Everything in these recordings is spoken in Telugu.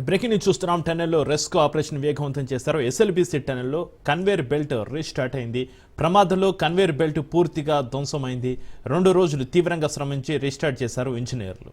బ్రేకింగ్ న్యూస్ చూస్తున్నాం. టన్నెల్లో రెస్క్యూ ఆపరేషన్ వేగవంతం చేశారు. ఎస్ఎల్బీసీ టన్నెల్లో కన్వేర్ బెల్ట్ రీస్టార్ట్ అయింది. ప్రమాదంలో కన్వేర్ బెల్ట్ పూర్తిగా ధ్వంసమైంది. 2 రోజులు తీవ్రంగా శ్రమించి రీస్టార్ట్ చేశారు ఇంజనీర్లు.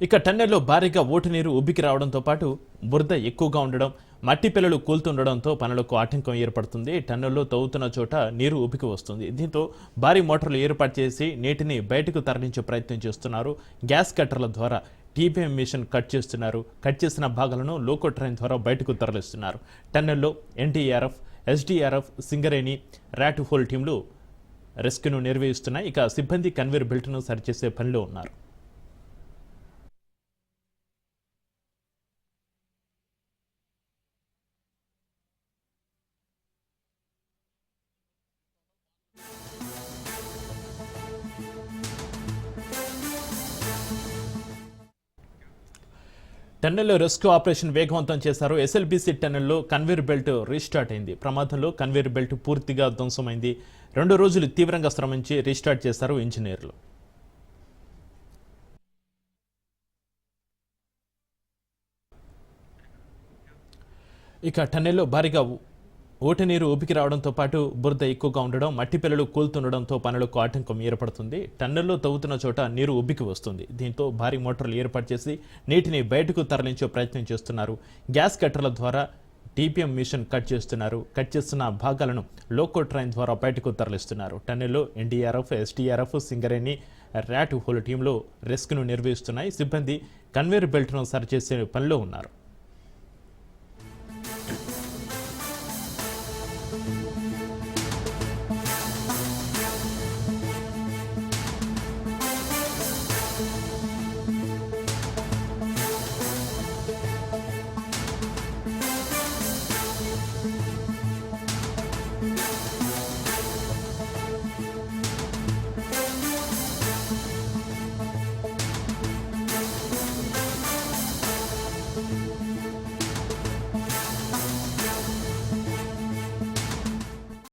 ఇక టన్నెల్లో భారీగా ఓటు నీరు ఉబ్బికి రావడంతో పాటు బురద ఎక్కువగా ఉండడం, మట్టి పిల్లలు కూలుతుండడంతో పనులకు ఆటంకం ఏర్పడుతుంది. టన్నెల్లో తవ్వుతున్న చోట నీరు ఉబ్బికి వస్తుంది. దీంతో భారీ మోటార్లు ఏర్పాటు చేసి నీటిని బయటకు తరలించే ప్రయత్నం చేస్తున్నారు. గ్యాస్ కట్టర్ల ద్వారా టీపీఎం మిషన్ కట్ చేస్తున్నారు. కట్ చేసిన భాగాలను లోకో ట్రైన్ ద్వారా బయటకు తరలిస్తున్నారు. టన్నెల్లో NDRF, SDRF, Singareni, rat hole టీంలు రెస్క్యూను నిర్వహిస్తున్నాయి. ఇక సిబ్బంది కన్వేర్ బెల్ట్ను సరిచేసే పనిలో ఉన్నారు. టన్నెల్లో రెస్క్యూ ఆపరేషన్ వేగవంతం చేశారు. ఎస్ఎల్బీసీ టన్నెల్లో కన్వేర్ బెల్ట్ రీస్టార్ట్ అయింది. ప్రమాదంలో కన్వేర్ బెల్ట్ పూర్తిగా ధ్వంసమైంది. 2 రోజులు తీవ్రంగా శ్రమించి రీస్టార్ట్ చేశారు ఇంజనీర్లు. ఇక టన్నెల్లో భారీగా ఓట నీరు ఊపికి రావడంతో పాటు బురద ఎక్కువగా ఉండడం, మట్టి పిల్లలు కూలుతుండడంతో పనులకు ఆటంకం ఏర్పడుతుంది. టన్నెల్లో తవ్వుతున్న చోట నీరు ఉబ్బికి వస్తుంది. దీంతో భారీ మోటార్లు ఏర్పాటు చేసి నీటిని బయటకు తరలించే ప్రయత్నం చేస్తున్నారు. గ్యాస్ కట్టర్ల ద్వారా టీపీఎం మిషన్ కట్ చేస్తున్నారు. కట్ చేస్తున్న భాగాలను లోకో ట్రైన్ ద్వారా బయటకు తరలిస్తున్నారు. టన్నెల్లో NDRF, SDRF, Singareni, rat hole టీంలో రెస్క్యూను నిర్వహిస్తున్నాయి. సిబ్బంది కన్వేర్ బెల్ట్ను సరిచేసే పనిలో ఉన్నారు.